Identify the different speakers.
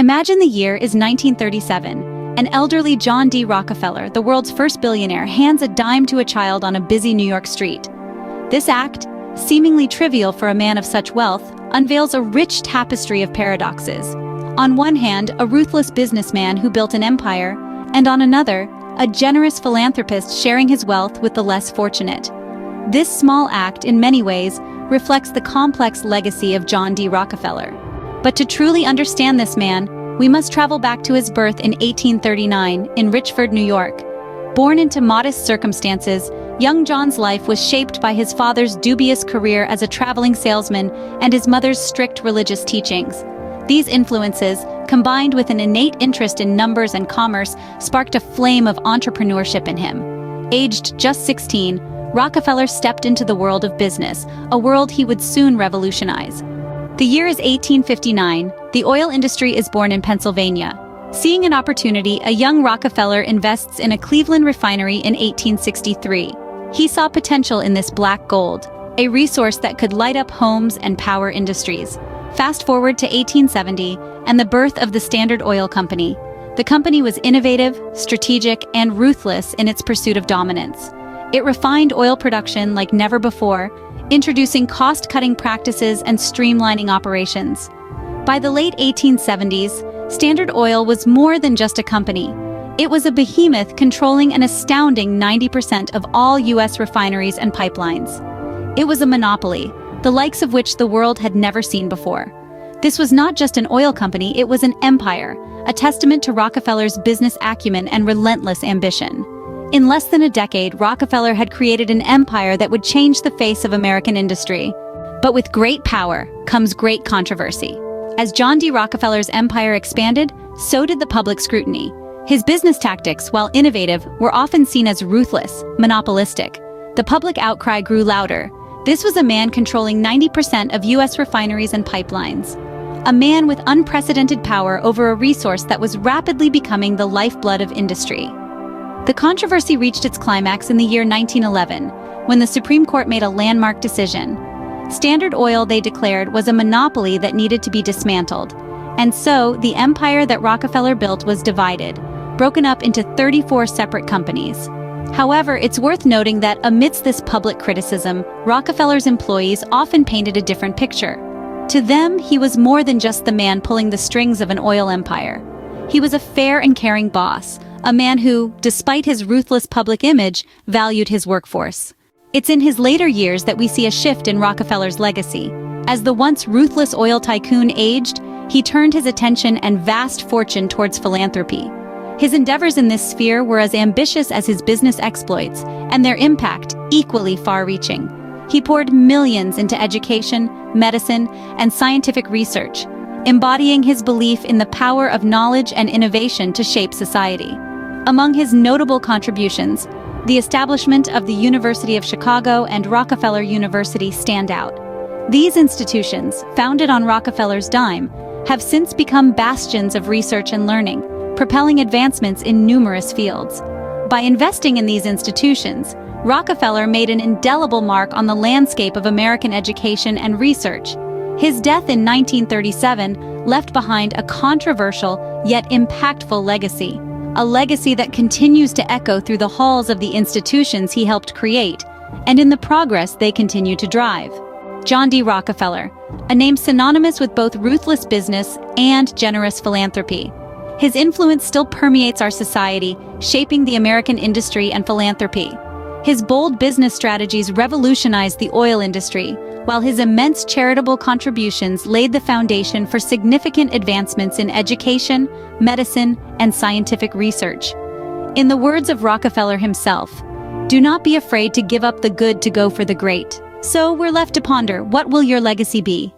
Speaker 1: Imagine the year is 1937. An elderly John D. Rockefeller, the world's first billionaire, hands a dime to a child on a busy New York street. This act, seemingly trivial for a man of such wealth, unveils a rich tapestry of paradoxes. On one hand, a ruthless businessman who built an empire, and on another, a generous philanthropist sharing his wealth with the less fortunate. This small act, in many ways, reflects the complex legacy of John D. Rockefeller. But to truly understand this man, we must travel back to his birth in 1839 in Richford, New York. Born into modest circumstances, young John's life was shaped by his father's dubious career as a traveling salesman and his mother's strict religious teachings. These influences, combined with an innate interest in numbers and commerce, sparked a flame of entrepreneurship in him. Aged just 16, Rockefeller stepped into the world of business, a world he would soon revolutionize. The year is 1859. The oil industry is born in Pennsylvania. Seeing an opportunity, a young Rockefeller invests in a Cleveland refinery in 1863. He saw potential in this black gold, a resource that could light up homes and power industries. Fast forward to 1870 and the birth of the Standard Oil Company. The company was innovative, strategic, and ruthless in its pursuit of dominance. It refined oil production like never before, introducing cost-cutting practices and streamlining operations. By the late 1870s, Standard Oil was more than just a company. It was a behemoth controlling an astounding 90% of all U.S. refineries and pipelines. It was a monopoly, the likes of which the world had never seen before. This was not just an oil company, it was an empire, a testament to Rockefeller's business acumen and relentless ambition. In less than a decade, Rockefeller had created an empire that would change the face of American industry. But with great power comes great controversy. As John D. Rockefeller's empire expanded, so did the public scrutiny. His business tactics, while innovative, were often seen as ruthless, monopolistic. The public outcry grew louder. This was a man controlling 90% of U.S. refineries and pipelines. A man with unprecedented power over a resource that was rapidly becoming the lifeblood of industry. The controversy reached its climax in the year 1911, when the Supreme Court made a landmark decision. Standard Oil, they declared, was a monopoly that needed to be dismantled. And so, the empire that Rockefeller built was divided, broken up into 34 separate companies. However, it's worth noting that amidst this public criticism, Rockefeller's employees often painted a different picture. To them, he was more than just the man pulling the strings of an oil empire. He was a fair and caring boss, a man who, despite his ruthless public image, valued his workforce. It's in his later years that we see a shift in Rockefeller's legacy. As the once ruthless oil tycoon aged, he turned his attention and vast fortune towards philanthropy. His endeavors in this sphere were as ambitious as his business exploits, and their impact equally far-reaching. He poured millions into education, medicine, and scientific research, embodying his belief in the power of knowledge and innovation to shape society. Among his notable contributions, the establishment of the University of Chicago and Rockefeller University stand out. These institutions, founded on Rockefeller's dime, have since become bastions of research and learning, propelling advancements in numerous fields. By investing in these institutions, Rockefeller made an indelible mark on the landscape of American education and research. His death in 1937 left behind a controversial yet impactful legacy, a legacy that continues to echo through the halls of the institutions he helped create, and in the progress they continue to drive. John D. Rockefeller, a name synonymous with both ruthless business and generous philanthropy. His influence still permeates our society, shaping the American industry and philanthropy. His bold business strategies revolutionized the oil industry, while his immense charitable contributions laid the foundation for significant advancements in education, medicine, and scientific research. In the words of Rockefeller himself, "Do not be afraid to give up the good to go for the great." So we're left to ponder, what will your legacy be?